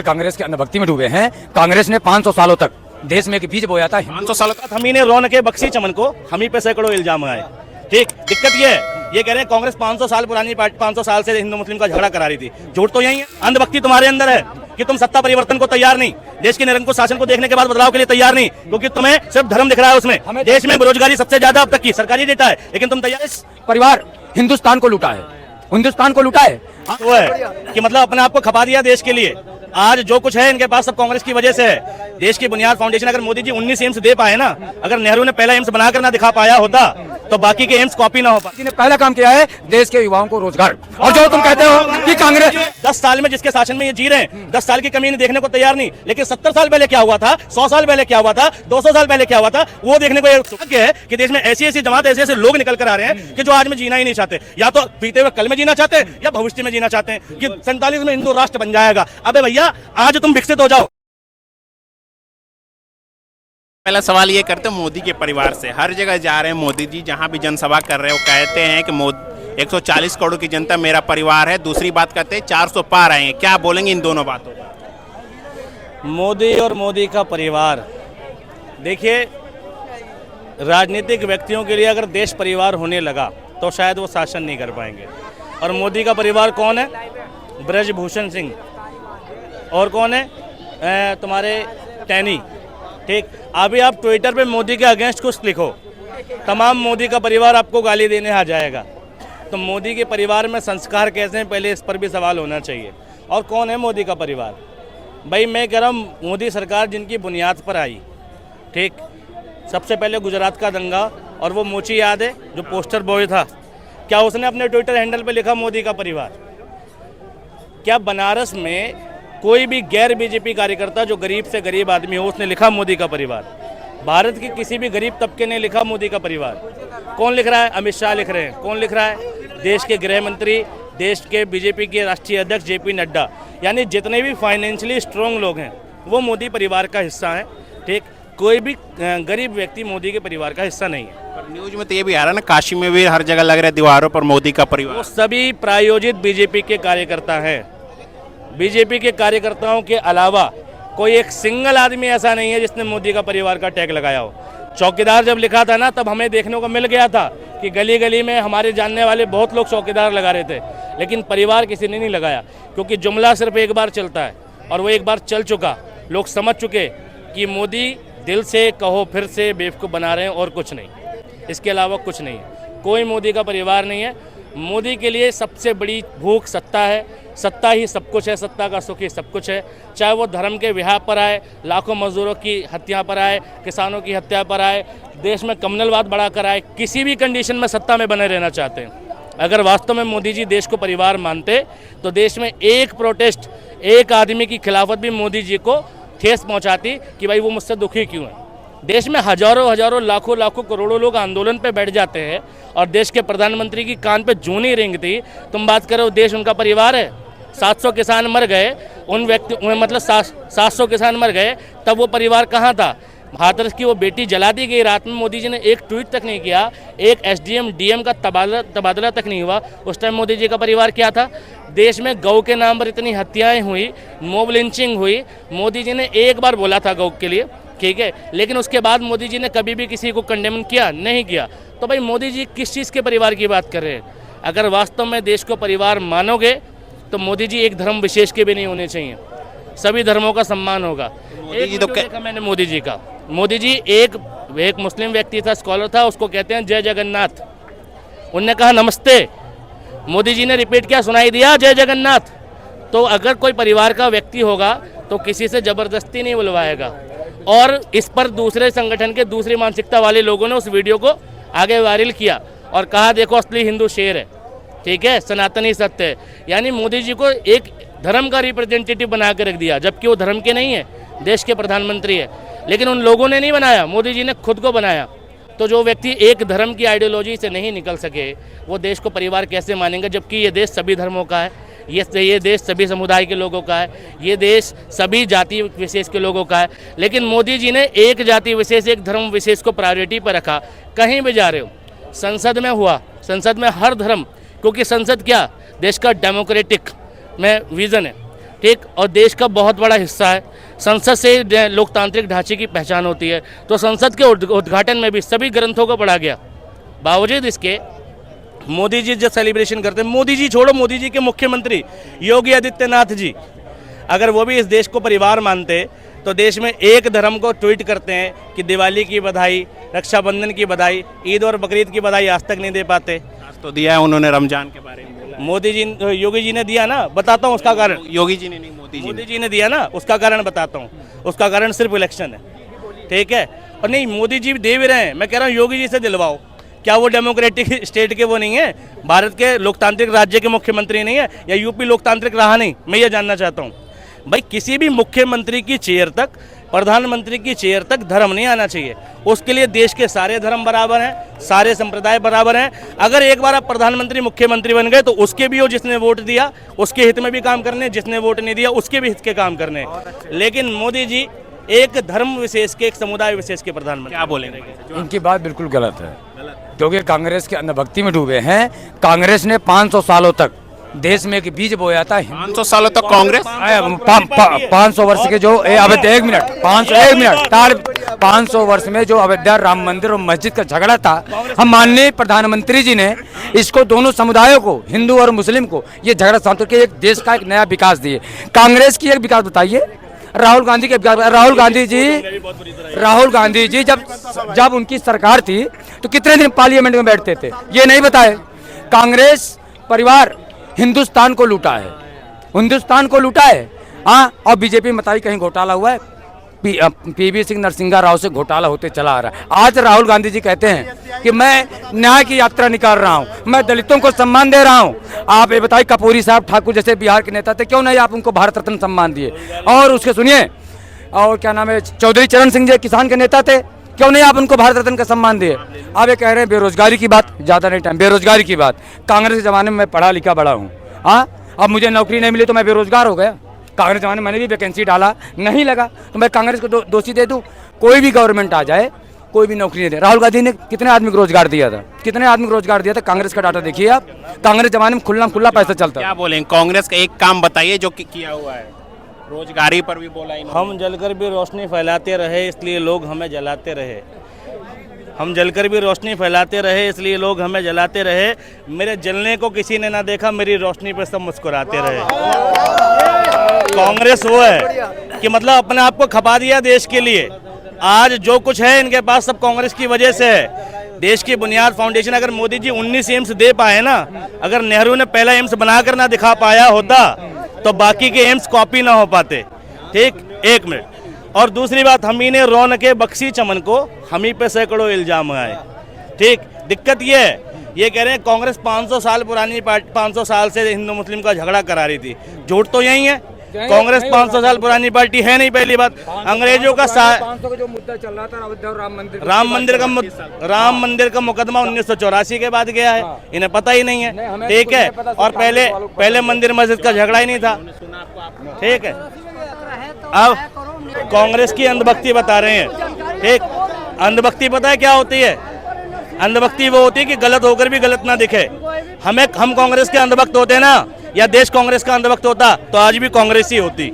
कांग्रेस के अंधभक्ति में डूबे हैं। कांग्रेस ने 500 सालों तक देश में एक बीज बोया था। 500 साल का हम ही ने रौनके बख्शी चमन को, हम ही पे सैकड़ों इल्जाम आए। ठीक, दिक्कत ये कह रहे हैं कांग्रेस 500 साल पुरानी पार्टी, 500 साल से हिंदू मुस्लिम का झगड़ा करा रही थी। झूठ तो यही है। अंधभक्ति तुम्हारे अंदर है कि तुम सत्ता परिवर्तन को तैयार नहीं, देश के निरंकुश शासन को देखने के बाद बदलाव के लिए तैयार नहीं, क्योंकि तुम्हें सिर्फ धर्म दिख रहा है उसमें। देश में बेरोजगारी सबसे ज्यादा अब तक की सरकारी डेटा है, लेकिन तुम तैयार। परिवार हिंदुस्तान को लूटा है, हिंदुस्तान को लूटा है। वो है कि मतलब अपने आप को खपा दिया देश के लिए। आज जो कुछ है इनके पास सब कांग्रेस की वजह से है। देश की बुनियाद फाउंडेशन अगर मोदी जी 19 एम्स दे पाए ना, अगर नेहरू ने पहला एम्स बनाकर ना दिखा पाया होता तो बाकी के एम्स कॉपी ना हो पाते। ने पहला काम किया है देश के युवाओं को रोजगार। और जो तुम कहते हो कि कांग्रेस 10 साल में जिसके शासन में ये जी रहे हैं, 10 साल की कमी देखने को तैयार नहीं, लेकिन 70 साल पहले क्या हुआ था, 100 साल पहले क्या हुआ था, 200 साल पहले क्या हुआ था, वो देखने को सौभाग्य है कि देश में ऐसी ऐसी जमात, ऐसे ऐसे लोग निकल कर आ रहे हैं कि जो आज में जीना ही नहीं चाहते। या तो बीते हुए कल में जीना चाहते हैं या भविष्य में जीना चाहते हैं कि 47 में हिंदू राष्ट्र बन जाएगा। अबे भैया, आज तुम विकसित हो जाओ। पहला सवाल ये करते हैं मोदी के परिवार से। हर जगह जा रहे हैं मोदी जी, जहां भी जनसभा कर रहे हो कहते हैं कि 140 करोड़ की जनता मेरा परिवार है। दूसरी बात कहते हैं 400 पार आए हैं। क्या बोलेंगे इन दोनों बातों पर? मोदी और मोदी का परिवार, देखिए, राजनीतिक व्यक्तियों के लिए अगर देश परिवार होने लगा तो शायद वो शासन नहीं कर पाएंगे। और मोदी का परिवार कौन है? ब्रजभूषण सिंह। और कौन है? तुम्हारे टैनी। ठीक, अभी आप ट्विटर पे मोदी के अगेंस्ट कुछ लिखो, तमाम मोदी का परिवार आपको गाली देने आ जाएगा। तो मोदी के परिवार में संस्कार कैसे हैं, पहले इस पर भी सवाल होना चाहिए। और कौन है मोदी का परिवार? भाई मैं कह रहा हूँ, मोदी सरकार जिनकी बुनियाद पर आई, ठीक, सबसे पहले गुजरात का दंगा, और वो मोची याद है जो पोस्टर बॉय था, क्या उसने अपने ट्विटर हैंडल पे लिखा मोदी का परिवार? क्या बनारस में कोई भी गैर बीजेपी कार्यकर्ता जो गरीब से गरीब आदमी हो उसने लिखा मोदी का परिवार? भारत के किसी भी गरीब तबके ने लिखा मोदी का परिवार? कौन लिख रहा है? अमित शाह लिख रहे हैं। कौन लिख रहा है? देश के गृह मंत्री, देश के बीजेपी के राष्ट्रीय अध्यक्ष JP नड्डा, यानी जितने भी फाइनेंशियली स्ट्रॉन्ग लोग हैं वो मोदी परिवार का हिस्सा हैं। ठीक, कोई भी गरीब व्यक्ति मोदी के परिवार का हिस्सा नहीं है। पर न्यूज में तो ये भी आ रहा है ना, काशी में भी हर जगह लग रहा है दीवारों पर मोदी का परिवार। वो सभी प्रायोजित बीजेपी के कार्यकर्ता हैं। बीजेपी के कार्यकर्ताओं के अलावा कोई एक सिंगल आदमी ऐसा नहीं है जिसने मोदी का परिवार का टैग लगाया हो। चौकीदार जब लिखा था ना, तब हमें देखने को मिल गया था कि गली गली में हमारे जानने वाले बहुत लोग चौकीदार लगा रहे थे, लेकिन परिवार किसी ने नहीं लगाया, क्योंकि जुमला सिर्फ एक बार चलता है और वो एक बार चल चुका। लोग समझ चुके कि मोदी दिल से कहो फिर से बेवकूफ़ बना रहे हैं और कुछ नहीं, इसके अलावा कुछ नहीं है। कोई मोदी का परिवार नहीं है। मोदी के लिए सबसे बड़ी भूख सत्ता है। सत्ता ही सब कुछ है, सत्ता का सुख ही सब कुछ है। चाहे वो धर्म के विवाह पर आए, लाखों मजदूरों की हत्या पर आए, किसानों की हत्या पर आए, देश में कम्युनलवाद बढ़ाकर आए, किसी भी कंडीशन में सत्ता में बने रहना चाहते हैं। अगर वास्तव में मोदी जी देश को परिवार मानते तो देश में एक प्रोटेस्ट, एक आदमी की खिलाफत भी मोदी जी को ठेस पहुँचाती कि भाई वो मुझसे दुखी क्यों है। देश में हजारों हजारों लाखों लाखों करोड़ों लोग आंदोलन पे बैठ जाते हैं और देश के प्रधानमंत्री की कान पे जूं नहीं रेंगती। तुम बात करो देश उनका परिवार है। 700 किसान मर गए, उन व्यक्ति मतलब 700 किसान मर गए, तब वो परिवार कहाँ था? हाथरस की वो बेटी जला दी गई रात में, मोदी जी ने एक ट्वीट तक नहीं किया, एक SDM DM का तबादला तक नहीं हुआ। उस टाइम मोदी जी का परिवार क्या था? देश में गौ के नाम पर इतनी हत्याएं हुई, मॉब लिंचिंग हुई, मोदी जी ने एक बार बोला था गौ के लिए, ठीक है, लेकिन उसके बाद मोदी जी ने कभी भी किसी को कंडेम किया? नहीं किया। तो भाई मोदी जी किस चीज़ के परिवार की बात कर रहे हैं? अगर वास्तव में देश को परिवार मानोगे तो मोदी जी एक धर्म विशेष के भी नहीं होने चाहिए, सभी धर्मों का सम्मान होगा। मोदी जी तो देखा मैंने मोदी जी का, मोदी जी एक मुस्लिम व्यक्ति था, स्कॉलर था, उसको कहते हैं जय जगन्नाथ। उनने कहा नमस्ते, मोदी जी ने रिपीट किया, सुनाई दिया जय जगन्नाथ। तो अगर कोई परिवार का व्यक्ति होगा तो किसी से ज़बरदस्ती नहीं बुलवाएगा। और इस पर दूसरे संगठन के दूसरी मानसिकता वाले लोगों ने उस वीडियो को आगे वायरल किया और कहा देखो असली हिंदू शेर है, ठीक है, सनातनी सत्य है। यानी मोदी जी को एक धर्म का रिप्रेजेंटेटिव बना के रख दिया, जबकि वो धर्म के नहीं है, देश के प्रधानमंत्री है। लेकिन उन लोगों ने नहीं बनाया, मोदी जी ने खुद को बनाया। तो जो व्यक्ति एक धर्म की आइडियोलॉजी से नहीं निकल सके वो देश को परिवार कैसे मानेंगे? जबकि ये देश सभी धर्मों का है, ये देश सभी समुदाय के लोगों का है, ये देश सभी जाति विशेष के लोगों का है। लेकिन मोदी जी ने एक जाति विशेष, एक धर्म विशेष को प्रायोरिटी पर रखा। कहीं भी जा रहे हो, संसद में हुआ, संसद में हर धर्म, क्योंकि संसद क्या, देश का डेमोक्रेटिक में विज़न है। ठीक, और देश का बहुत बड़ा हिस्सा है। संसद से लोकतांत्रिक ढांचे की पहचान होती है, तो संसद के उद्घाटन में भी सभी ग्रंथों को पढ़ा गया। बावजूद इसके मोदी जी जो सेलिब्रेशन करते हैं, मोदी जी छोड़ो, मोदी जी के मुख्यमंत्री योगी आदित्यनाथ जी, अगर वो भी इस देश को परिवार मानते तो देश में एक धर्म को ट्वीट करते हैं कि दिवाली की बधाई, रक्षाबंधन की बधाई, ईद और बकरीद की बधाई आज तक नहीं दे पाते। आज तो दिया है उन्होंने, रमजान के बारे में बोला। मोदी जी, योगी जी ने दिया ना, बताता हूँ उसका कारण। योगी जी ने नहीं, मोदी जी ने दिया ना, उसका कारण बताता हूँ। उसका कारण सिर्फ इलेक्शन है, ठीक है। और नहीं, मोदी जी दे भी रहे हैं, मैं कह रहा हूँ योगी जी से दिलवाओ। क्या वो डेमोक्रेटिक स्टेट के वो नहीं है, भारत के लोकतांत्रिक राज्य के मुख्यमंत्री नहीं है, या यूपी लोकतांत्रिक रहा नहीं? मैं ये जानना चाहता हूँ भाई, किसी भी मुख्यमंत्री की चेयर तक, प्रधानमंत्री की चेयर तक धर्म नहीं आना चाहिए। उसके लिए देश के सारे धर्म बराबर हैं, सारे संप्रदाय बराबर हैं। अगर एक बार आप प्रधानमंत्री मुख्यमंत्री बन गए तो उसके भी हो जिसने वोट दिया, उसके हित में भी काम करने, जिसने वोट नहीं दिया उसके भी हित के काम करने। लेकिन मोदी जी एक धर्म विशेष के, एक समुदाय विशेष के प्रधानमंत्री। क्या बोलेंगे? इनकी बात बिल्कुल गलत है, क्योंकि कांग्रेस के अंधभक्ति में डूबे हैं। कांग्रेस ने 500 सालों तक देश में एक बीज बोया था। 500 सालों तक कांग्रेस, 500 वर्ष के जो अवैध, एक मिनट 500 वर्ष में जो अयोध्या राम मंदिर और मस्जिद का झगड़ा था, हम माननीय प्रधानमंत्री जी ने इसको, दोनों समुदायों को, हिंदू और मुस्लिम को, ये झगड़ा शांत करके एक देश का एक नया विकास दिए। कांग्रेस की एक विकास बताइए, राहुल गांधी के विकास। राहुल गांधी जी जब उनकी सरकार थी तो कितने दिन पार्लियामेंट में बैठते थे, ये नहीं बताए। कांग्रेस परिवार हिंदुस्तान को लूटा है, हिंदुस्तान को लूटा है। हाँ, और बीजेपी में बताइए कहीं घोटाला हुआ है? पीवी सिंह नरसिंहा राव से घोटाला होते चला आ रहा है। आज राहुल गांधी जी कहते हैं कि मैं न्याय की यात्रा निकाल रहा हूं, मैं दलितों को सम्मान दे रहा हूं। आप ये बताइए, कपूरी साहब ठाकुर जैसे बिहार के नेता थे, क्यों नहीं आप उनको भारत रत्न सम्मान दिए? और उसके सुनिए, और क्या नाम है, चौधरी चरण सिंह जी किसान के नेता थे, क्यों नहीं आप उनको भारत रत्न का सम्मान दिए? आप ये कह रहे हैं बेरोजगारी की बात, ज़्यादा नहीं टाइम, बेरोजगारी की बात। कांग्रेस के ज़माने में मैं पढ़ा लिखा बड़ा हूँ, हाँ, अब मुझे नौकरी नहीं मिली तो मैं बेरोजगार हो गया। कांग्रेस जमाने में मैंने भी वैकेंसी डाला, नहीं लगा, तो मैं कांग्रेस को दोषी दे दूं? कोई भी गवर्नमेंट आ जाए, कोई भी नौकरी नहीं दे। राहुल गांधी ने कितने आदमी को रोजगार दिया था, कितने आदमी को रोजगार दिया था? कांग्रेस का डाटा देखिए आप, कांग्रेस जमाने में खुला पैसा चलता। क्या बोलें, कांग्रेस का एक काम बताइए जो किया हुआ है। रोजगारी पर भी बोला इन्होंने। हम जलकर भी रोशनी फैलाते रहे इसलिए लोग हमें जलाते रहे। हम जलकर भी रोशनी फैलाते रहे इसलिए लोग हमें जलाते रहे। मेरे जलने को किसी ने ना देखा, मेरी रोशनी पे सब मुस्कुराते रहे। कांग्रेस वो है कि मतलब अपने आप को खपा दिया देश के लिए। आज जो कुछ है इनके पास सब कांग्रेस की वजह से है। देश की बुनियाद फाउंडेशन, अगर मोदी जी 19 एम्स दे पाए ना, अगर नेहरू ने पहला एम्स बनाकर ना दिखा पाया होता तो बाकी के एम्स कॉपी ना हो पाते। ठीक, एक मिनट। और दूसरी बात, हम ही ने रौनके बख्शी चमन को, हम ही पे सैकड़ों इल्जाम आए। ठीक, दिक्कत ये है, ये कह रहे हैं कांग्रेस 500 साल पुरानी पार्टी, 500 साल से हिंदू मुस्लिम का झगड़ा करा रही थी। झूठ तो यही है, कांग्रेस 500 साल पुरानी पार्टी है नहीं। पहली बात, अंग्रेजों का 500 का जो मुद्दा चल रहा था अयोध्या राम मंदिर का मुकदमा 1984 के बाद गया है, इन्हें पता ही नहीं है। ठीक है, और पहले मंदिर मस्जिद का झगड़ा ही नहीं था। ठीक है, अब कांग्रेस की अंधभक्ति बता रहे हैं। ठीक, अंधभक्ति पता है क्या होती है? अंधभक्ति वो होती है कि गलत होकर भी गलत ना दिखे। हम कांग्रेस के अंधभक्त होते ना, या देश कांग्रेस का अंधभक्त होता तो आज भी कांग्रेस ही होती।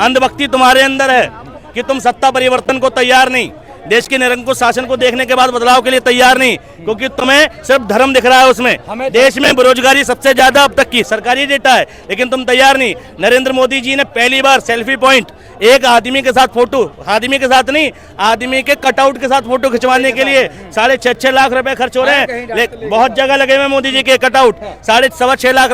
अंधभक्ति तुम्हारे अंदर है कि तुम सत्ता परिवर्तन को तैयार नहीं, देश के निरंकुश शासन को देखने के बाद बदलाव के लिए तैयार नहीं, क्योंकि तुम्हें सिर्फ धर्म दिख रहा है उसमें। देश में बेरोजगारी सबसे ज्यादा अब तक की सरकारी डेटा है, लेकिन तुम तैयार नहीं। नरेंद्र मोदी जी ने पहली बार सेल्फी पॉइंट, एक आदमी के साथ फोटो, आदमी के साथ नहीं, आदमी के कटआउट के साथ फोटो खिंचवाने के लिए 6.5 लाख रुपए खर्च हो रहे हैं। बहुत जगह लगे हुए मोदी जी के कटआउट, 6.25 लाख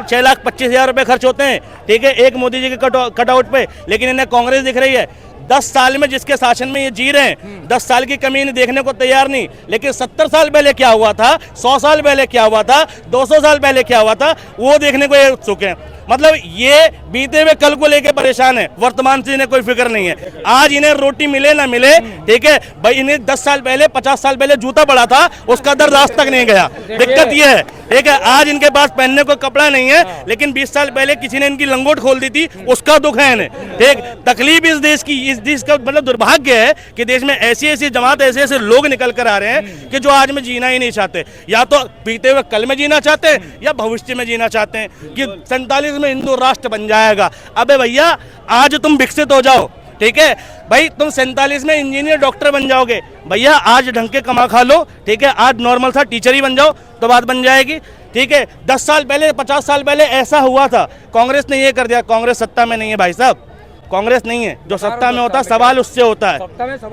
रुपए खर्च होते हैं। ठीक है, एक मोदी जी के कटआउट पे, लेकिन इन्हें कांग्रेस दिख रही है। 10 साल में जिसके शासन में ये जी रहे हैं, 10 साल की कमी इन्हें देखने को तैयार नहीं। लेकिन 70 साल पहले क्या हुआ था, 100 साल पहले क्या हुआ था, 200 साल पहले क्या हुआ था, वो देखने को ये उत्सुक हैं। मतलब ये बीते हुए कल को लेके परेशान है, वर्तमान से इन्हें कोई फिक्र नहीं है। आज इन्हें रोटी मिले ना मिले, ठीक है भाई, इन्हें 10 साल पहले, 50 साल पहले जूता पड़ा था, उसका दर्द आज तक नहीं गया। दिक्कत ये है, ठीक है, आज इनके पास पहनने को कपड़ा नहीं है, लेकिन 20 साल पहले किसी ने इनकी लंगोट खोल दी थी, उसका दुख है इन्हें। ठीक, तकलीफ इस देश की, इस देश का मतलब दुर्भाग्य है कि देश में ऐसी ऐसी जमात, ऐसे ऐसे लोग निकल कर आ रहे हैं कि जो आज में जीना ही नहीं चाहते। या तो बीते हुए कल में जीना चाहते हैं, या भविष्य में जीना चाहते हैं कि 47 में हिंदू राष्ट्र बन जाएगा। अबे भैया आज तुम विकसित हो जाओ, ठीक है भाई, तुम 47 में इंजीनियर डॉक्टर बन जाओगे भैया, आज ढंग के कमा खा लो, ठीक है, आज नॉर्मल सा टीचर ही बन जाओ तो बात बन जाएगी, ठीक है। 10 साल पहले 50 साल पहले ऐसा हुआ था, कांग्रेस ने ये कर दिया। कांग्रेस सत्ता में नहीं है भाई साहब, कांग्रेस नहीं है, जो सत्ता में होता है सवाल उससे होता है।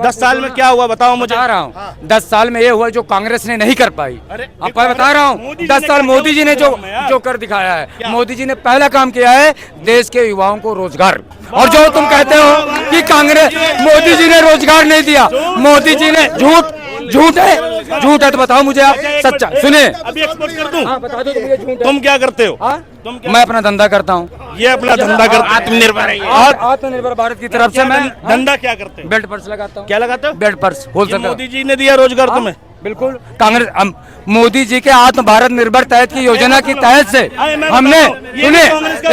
10 साल में क्या हुआ बताओ मुझे। बता रहा हूँ 10 साल में ये हुआ जो कांग्रेस ने नहीं कर पाई। आपको बता रहा हूँ 10 साल मोदी जी ने जो कर दिखाया है। मोदी जी ने पहला काम किया है देश के युवाओं को रोजगार। और जो तुम कहते हो कि कांग्रेस मोदी जी ने रोजगार नहीं दिया, मोदी जी ने झूठ है तो बताओ मुझे आप सच्चा। सुनिए अभी एक्सपोर्ट कर दूं? हाँ बता दो तो मुझे झूठ है। तुम क्या करते हो? तुम मैं अपना धंधा करता हूँ। ये अपना धंधा करते, आत्मनिर्भर है ये। आत्मनिर्भर भारत की तरफ से मैं धंधा क्या करते हो? बेल्ट पर्स लगाता हूँ। क्या लगाते हो? Belt purse wholesale. Modi ji ने दिया रोजगार तुम्हें? बिल्कुल कांग्रेस मोदी जी के आत्म भारत निर्भर तहत की योजना की तहत से हमने सुनिए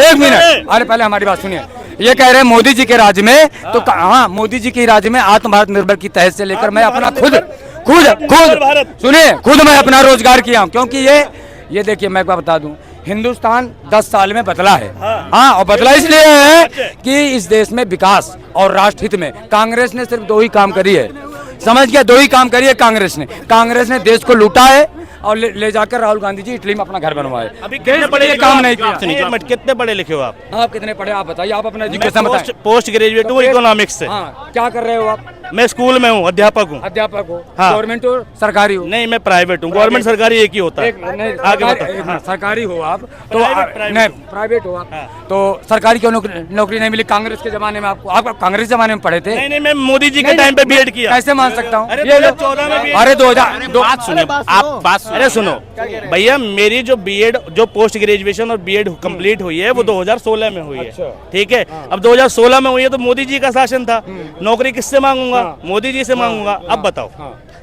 एक मिनट, अरे पहले हमारी बात सुनिए। ये कह रहे हैं मोदी जी के राज्य में तो हाँ मोदी जी के राज्य में आत्म भारत निर्भर की तहत से लेकर मैं अपना खुद सुनिए खुद मैं अपना रोजगार किया हूँ। क्योंकि ये देखिए मैं आपको बता दूं हिंदुस्तान 10 साल में बदला है। हाँ और बदला इसलिए है कि इस देश में विकास और राष्ट्र हित में कांग्रेस ने सिर्फ 2 ही काम करी है। समझ गया? 2 ही काम करी है कांग्रेस ने देश को लूटा है और ले जाकर राहुल गांधी जी इटली में अपना घर बनवाए। अभी कितने पढ़े काम नहीं किया। कितने पढ़े लिखे हो आप? आप कितने पढ़े आप बताइए, आप अपना एजुकेशन बताइए। पोस्ट ग्रेजुएट हूँ इकोनॉमिक्स से। हाँ क्या कर रहे हो आप? मैं स्कूल में हूँ, अध्यापक हूँ। अध्यापक हो? हाँ। गवर्नमेंट हो सरकारी हो? नहीं मैं प्राइवेट हूँ, गवर्नमेंट सरकारी एक ही होता है। आगे बताओ। सरकारी हो आप तो नहीं प्राइवेट हो आप तो सरकारी क्यों नौकरी नहीं मिली कांग्रेस के जमाने में आपको? आप कांग्रेस जमाने में पढ़े थे? नहीं मैं मोदी जी के टाइम पे बीएड किया। कैसे मान सकता हूँ? अरे 2014 में अरे 2000 बात सुनिए, आप बात सुनिए। अरे सुनो भैया, मेरी जो बीएड जो पोस्ट ग्रेजुएशन और बीएड कंप्लीट हुई है वो 2016 में हुई है, ठीक है। अब 2016 में हुई है तो मोदी जी का शासन था, नौकरी किससे मांगूंगा? मोदी जी से मांगूंगा। अब बताओ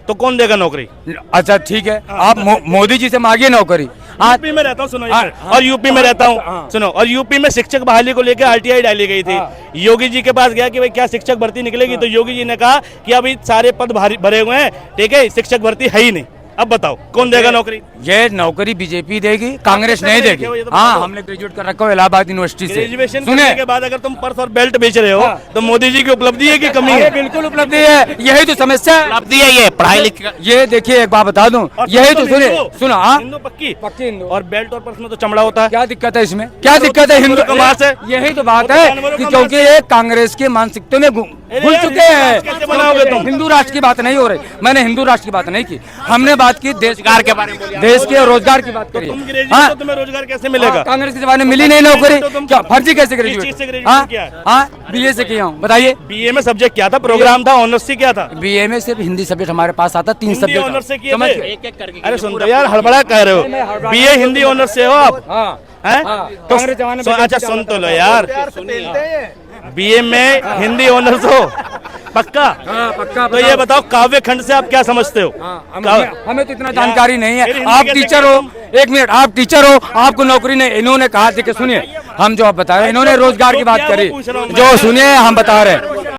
तो कौन देगा नौकरी? अच्छा ठीक है, आप मोदी जी से मांगिए नौकरी। यूपी में रहता हूँ, सुनो और यूपी में रहता हूँ, सुनो, और यूपी में शिक्षक बहाली को लेकर आरटीआई डाली गई थी। योगी जी के पास गया कि भाई क्या शिक्षक भर्ती निकलेगी, तो योगी जी ने कहा कि अभी सारे पद भरे हुए हैं, ठीक है, शिक्षक भर्ती है ही नहीं। अब बताओ कौन देगा नौकरी? ये नौकरी बीजेपी देगी, कांग्रेस नहीं देगी। हाँ हमने ग्रेजुएट कर रखा है इलाहाबाद यूनिवर्सिटी से। ग्रेजुएशन करने के बाद अगर तुम पर्स और बेल्ट बेच रहे हो तो मोदी जी की उपलब्धि है कि कमी है? बिल्कुल उपलब्धि है, यही तो समस्या है। उपलब्धि है ये पढ़ाई लिखाई। ये देखिए एक बात बता दूं, यही तो सुनिए सुनो। हिंदू पक्की हिंदू और बेल्ट और पर्स में तो चमड़ा होता है। क्या दिक्कत है इसमें? क्या दिक्कत है? हिंदू कमाल से यही तो बात है कि क्योंकि ये कांग्रेस के मानसिकता में घुल चुके हैं। कैसे बनाओगे तुम? हिंदू राष्ट्र की बात नहीं हो रही, मैंने हिंदू राष्ट्र की बात नहीं की, हमने बात की देश के बारे में, देश के रोजगार की बात करी। तुम ग्रेजुएट तो तुम्हें रोजगार कैसे मिलेगा? कांग्रेस के जमाने में मिली नहीं नौकरी, क्या फर्जी कैसे किस चीज से ग्रेजुएट? ग्रेजुएट किया है? हाँ बीए से किया हूँ। बताइए बीए में सब्जेक्ट क्या था, प्रोग्राम था, ऑनर्स से क्या था? बीए में सिर्फ हिंदी सब्जेक्ट हमारे पास आता, 3 हिंदी सब्जेक्ट ऑनर्स से किए समझ थे? गए? एक करके। अरे सुन तो यार, हड़बड़ा कह रहे हो। बीए हिंदी ऑनर्स से हो आप? हैं? तो कांग्रेस जमाने में अच्छा सुन तो लो यार, बीए में हिंदी ऑनर्स हो पक्का? पक्का। तो ये बताओ काव्य खंड से आप क्या समझते हो? हमें तो इतना जानकारी नहीं है। हिंदी आप कैसे टीचर हो, एक मिनट, आप टीचर हो, आपको नौकरी नहीं, इन्होंने कहा, देखिए सुनिए, हम जो आप बता रहे हैं, इन्होंने रोजगार की बात करी, जो सुनिए हम बता रहे हैं,